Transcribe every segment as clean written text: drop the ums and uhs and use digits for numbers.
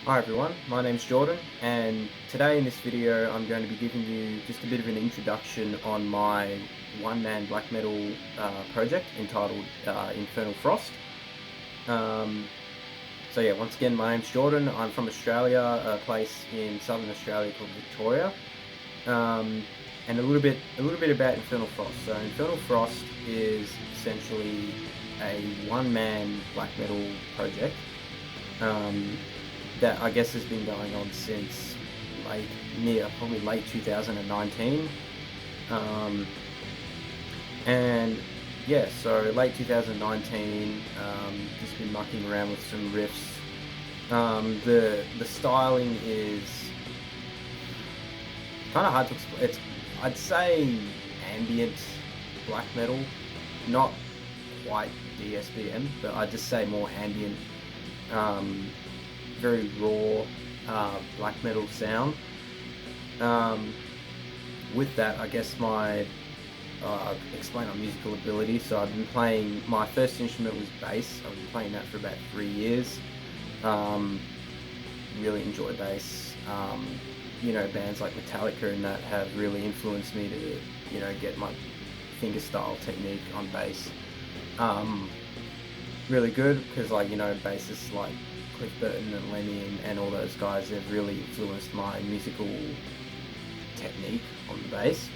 Hi everyone, my name's Jordan, and today in this video I'm going to be giving you just a bit of an introduction on my one-man black metal project entitled Infernal Frost. So yeah, once again, my name's Jordan. I'm from Australia, a place in southern Australia called Victoria, and a little bit about Infernal Frost. So Infernal Frost is essentially a one-man black metal project. That I guess has been going on since probably late 2019. And yeah, so late 2019, just been mucking around with some riffs. The styling is kind of hard to explain. I'd say ambient black metal, not quite DSBM, but I'd just say more ambient. Very raw black metal sound. With that, I guess I'll explain my musical ability. So I've been playing, my first instrument was bass. I've been playing that for about 3 years. Really enjoy bass. Bands like Metallica and that have really influenced me to, get my fingerstyle technique on bass. Really good because bassists like Cliff Burton and Lemmy and all those guys, they've really influenced my musical technique on the bass.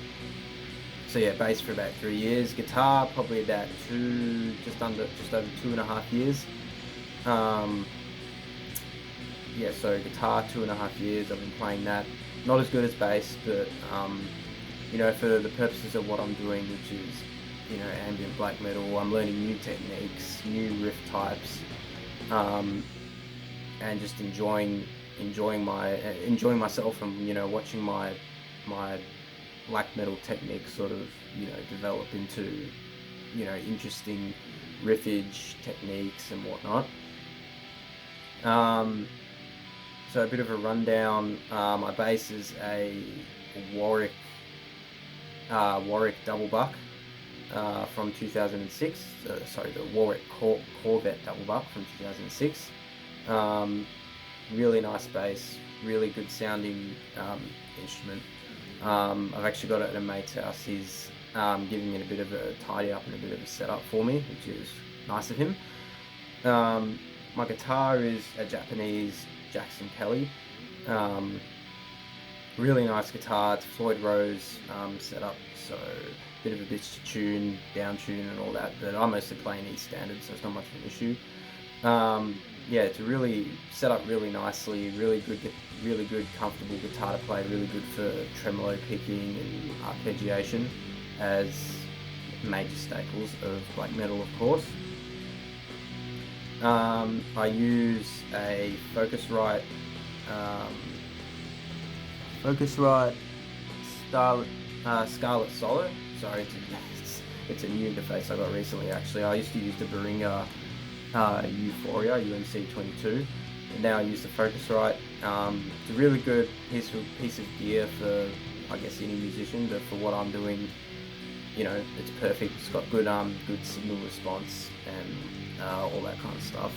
So yeah, bass for about 3 years, guitar probably about just over 2.5 years. So guitar 2.5 years. I've been playing that. Not as good as bass, but for the purposes of what I'm doing, which is ambient black metal, I'm learning new techniques, new riff types. And just enjoying myself and watching my black metal techniques sort of develop into interesting riffage techniques and whatnot. So a bit of a rundown. My bass is a Warwick double buck from 2006. The Warwick Corvette double buck from 2006. Really nice bass, really good sounding instrument. I've actually got it at a mate's house. He's giving it a bit of a tidy up and a bit of a setup for me, which is nice of him. My guitar is a Japanese Jackson Kelly. Really nice guitar. It's Floyd Rose setup, so a bit of a bitch to tune, down tune and all that, but I mostly play in E standard, so it's not much of an issue. It's really set up really nicely, really good comfortable guitar to play, really good for tremolo picking and arpeggiation as major staples of black metal, of course. I use a Focusrite Scarlet Solo. Sorry, it's a new interface I got recently actually. I used to use the Beringa Euphoria UNC22, and now I use the Focusrite. It's a really good piece of gear for, I guess, any musician, but for what I'm doing, it's perfect. It's got good signal response and all that kind of stuff.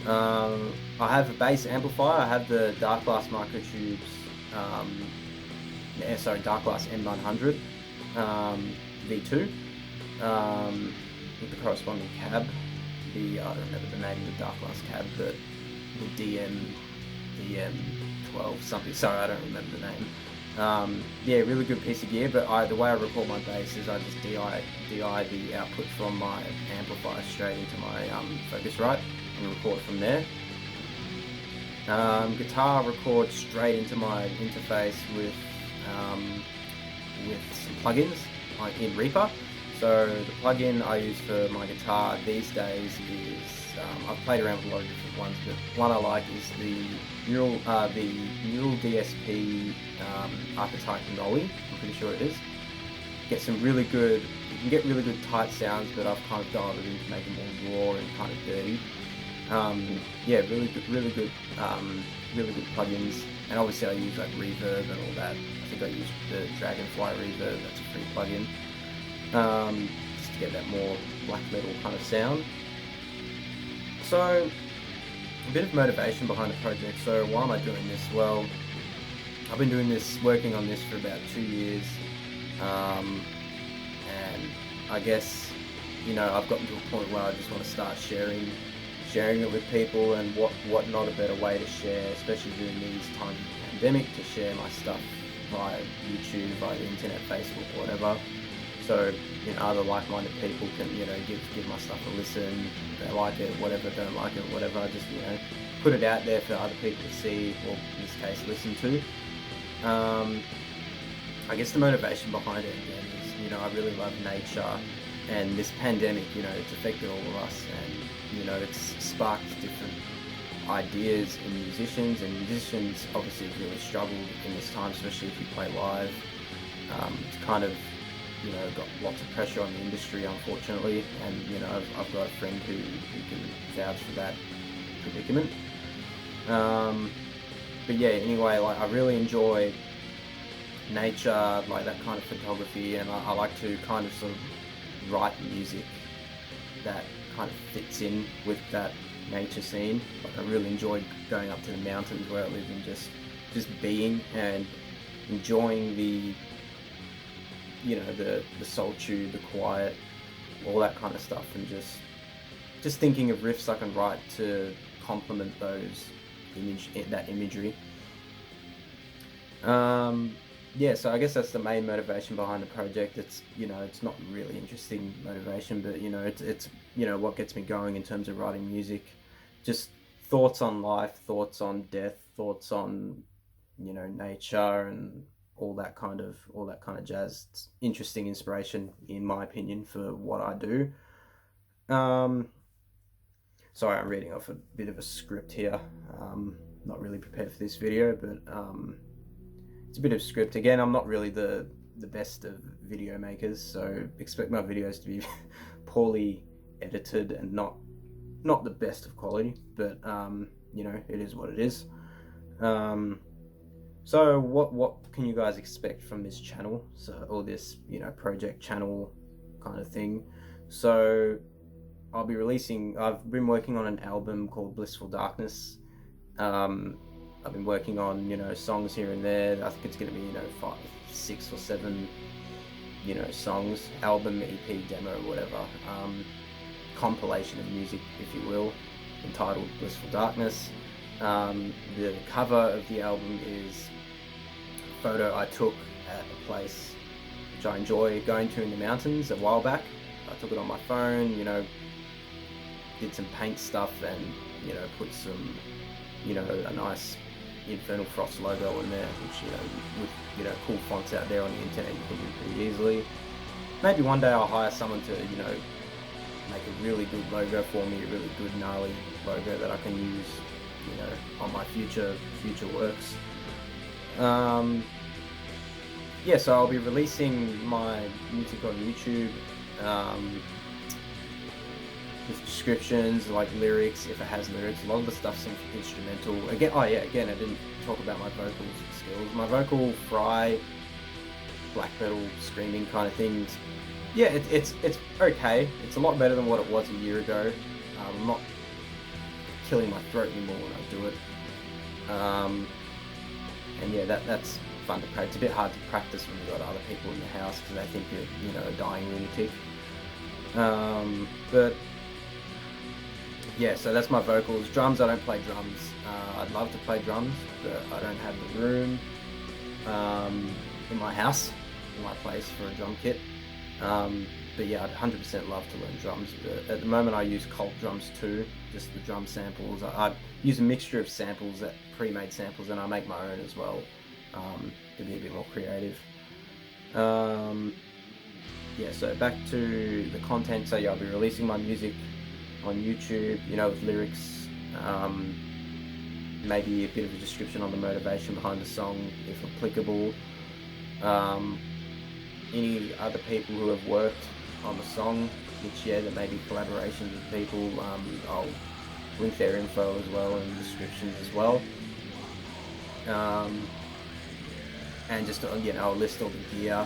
I have a bass amplifier. I have the Dark Glass Microtubes, Dark Glass M900 V2 with the corresponding cab. I don't remember the name of the Dark Glass cab, but the DM12 something. Sorry, I don't remember the name. Really good piece of gear. But the way I record my bass is I just DI the output from my amplifier straight into my Focusrite and record from there. Guitar records straight into my interface with some plugins in Reaper. So the plugin I use for my guitar these days is, I've played around with a lot of different ones, but one I like is the Neural DSP Archetype Nolly. I'm pretty sure it is. You can get really good tight sounds, but I've kind of dialed it in to make it more raw and kind of dirty. Really good plugins, and obviously I use like reverb and all that. I think I use the Dragonfly reverb. That's a free plugin. Just to get that more black metal kind of sound. So a bit of motivation behind the project. So why am I doing this? Well, I've been working on this for about 2 years, and I guess, you know, I've gotten to a point where I just want to start sharing it with people, and what not a better way to share, especially during these times of the pandemic, to share my stuff via YouTube, via the internet, Facebook, whatever. So, you know, other like-minded people can, you know, give my stuff a listen. They like it, whatever, don't like it, whatever. Just, you know, put it out there for other people to see, or in this case, listen to. I guess the motivation behind it again is, you know, I really love nature, and this pandemic, you know, it's affected all of us, and, you know, it's sparked different ideas in musicians, and musicians obviously have really struggled in this time, especially if you play live. It's kind of, you know, got lots of pressure on the industry, unfortunately, and, you know, I've got a friend who can vouch for that predicament. But yeah, anyway, like, I really enjoy nature, like that kind of photography, and I like to kind of sort of write music that kind of fits in with that nature scene. Like, I really enjoy going up to the mountains where I live and just being and enjoying the, you know, the solitude, the quiet, all that kind of stuff, and just thinking of riffs I can write to complement that imagery. Yeah, so I guess that's the main motivation behind the project. It's, you know, it's not really interesting motivation, but, you know, it's you know, what gets me going in terms of writing music. Just thoughts on life, thoughts on death, thoughts on, you know, nature, and all that kind of jazz. It's interesting inspiration, in my opinion, for what I do. Sorry, I'm reading off a bit of a script here. Not really prepared for this video, but it's a bit of script. Again, I'm not really the best of video makers, so expect my videos to be poorly edited and not the best of quality, but you know, it is what it is. So what can you guys expect from this channel, or this, you know, project channel kind of thing? So I've been working on an album called Blissful Darkness. I've been working on, you know, songs here and there. I think it's going to be, you know, 5, 6 or 7, you know, songs, album, EP, demo, whatever, compilation of music, if you will, entitled Blissful Darkness. The cover of the album is a photo I took at a place which I enjoy going to in the mountains a while back. I took it on my phone, you know, did some paint stuff, and, you know, put some, you know, a nice Infernal Frost logo in there, which, you know, with, you know, cool fonts out there on the internet, you can do pretty easily. Maybe one day I'll hire someone to, you know, make a really good logo for me, a really good gnarly logo that I can use, you know, on my future works. Yeah, so I'll be releasing my music on YouTube, with descriptions, like lyrics, if it has lyrics. A lot of the stuff's instrumental. Again, I didn't talk about my vocal skills. My vocal fry, black metal, screaming kind of things. Yeah, it's okay. It's a lot better than what it was a year ago. I'm not killing my throat anymore when I do it. And yeah, that's fun to practice. It's a bit hard to practice when you've got other people in the house because they think you're, you know, a dying lunatic. But yeah, so that's my vocals. Drums, I don't play drums. I'd love to play drums, but I don't have the room in my house, in my place, for a drum kit. But yeah, I'd 100% love to learn drums. But at the moment I use Cult drums too, just the drum samples. I use a mixture of samples, that pre-made samples, and I make my own as well, to be a bit more creative. Yeah, so back to the content. So yeah, I'll be releasing my music on YouTube, you know, with lyrics, maybe a bit of a description on the motivation behind the song, if applicable. Any other people who have worked on the song, which, yeah, there may be collaborations with people, I'll link their info as well in the descriptions as well. And just, you know, I'll list all the gear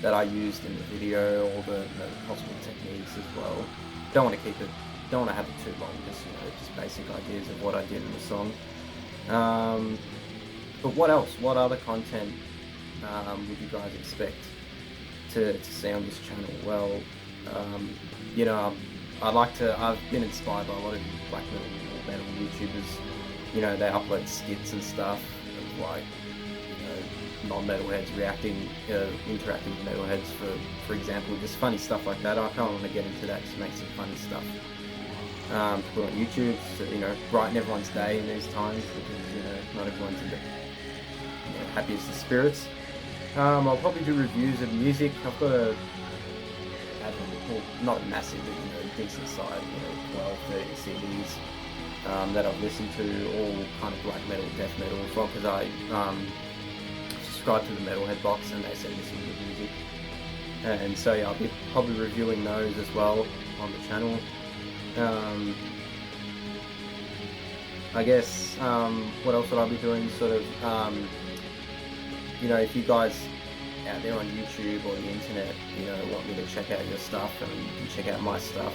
that I used in the video, all the possible techniques as well. Don't want to keep it don't want to have it too long, just basic ideas of what I did in the song. But what else? What other content would you guys expect to see on this channel? Well, I've been inspired by a lot of black metal YouTubers. They upload skits and stuff of like, non-metalheads reacting, interacting with metalheads, for example, just funny stuff like that. I kind of want to get into that, just make some funny stuff to put on YouTube, so, brighten everyone's day in these times, because, not everyone's in the happiest of spirits. I'll probably do reviews of music. I've got not massive, but, decent side, 12, 30 CDs that I've listened to, all kind of black metal, death metal as well, because I subscribe to the Metalhead box and they send me some good music. And so yeah, I'll be probably reviewing those as well on the channel. I guess, what else would I be doing? Sort of, if you guys out there on YouTube or the internet, want me to check out your stuff, and you can check out my stuff.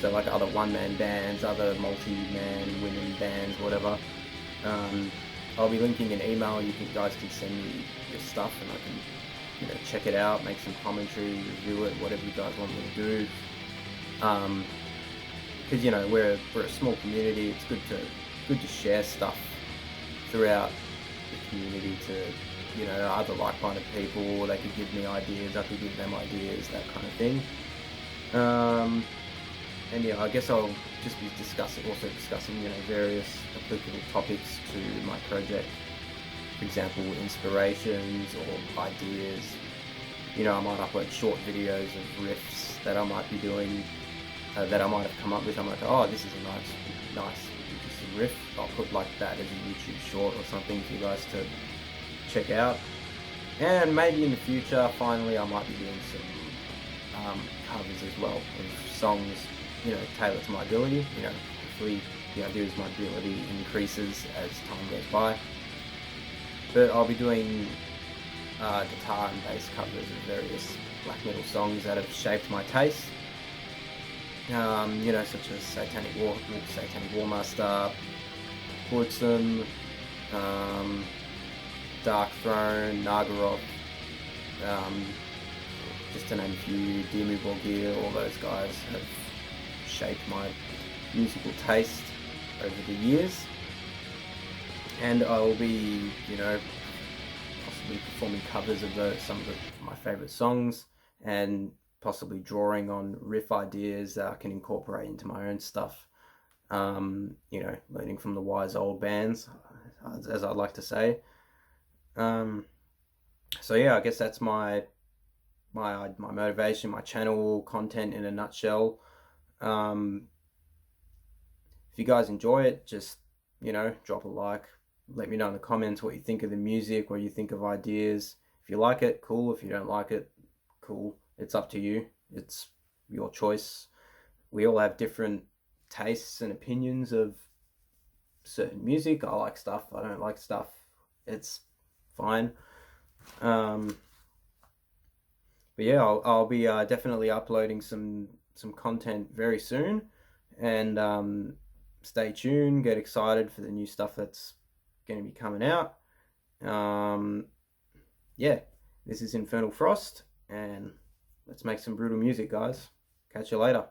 So like other one-man bands, other multi-man, women bands, whatever. I'll be linking an email. You guys can send me your stuff, and I can, check it out, make some commentary, review it, whatever you guys want me to do. Because we're a small community. It's good to share stuff throughout the community to other like-minded people. They could give me ideas, I could give them ideas, that kind of thing. And yeah, I guess I'll just be discussing various applicable topics to my project. For example, inspirations or ideas. I might upload short videos of riffs that I might be doing, that I might have come up with. I'm like, oh, this is a nice interesting riff. I'll put like that as a YouTube short or something for you guys to check out. And maybe in the future, finally, I might be doing some covers as well of songs, tailored to my ability. Hopefully the idea is my ability increases as time goes by. But I'll be doing guitar and bass covers of various black metal songs that have shaped my taste. Such as Satanic War Master, Blitzen, Dark Throne, Nagaroth, just to name a few, Dimmu Borgir. All those guys have shaped my musical taste over the years, and I will be, possibly performing covers of some of my favourite songs, and possibly drawing on riff ideas that I can incorporate into my own stuff. Learning from the wise old bands, as I'd like to say. So yeah, I guess that's my motivation, my channel content in a nutshell. If you guys enjoy it, just drop a like, let me know in the comments what you think of the music, what you think of ideas. If you like it, cool. If you don't like it, cool. It's up to you. It's your choice. We all have different tastes and opinions of certain music. I like stuff, I don't like stuff. It's fine. But yeah, I'll be definitely uploading some content very soon, and stay tuned, get excited for the new stuff that's going to be coming out. Yeah, this is Infernal Frost, and let's make some brutal music, guys. Catch you later.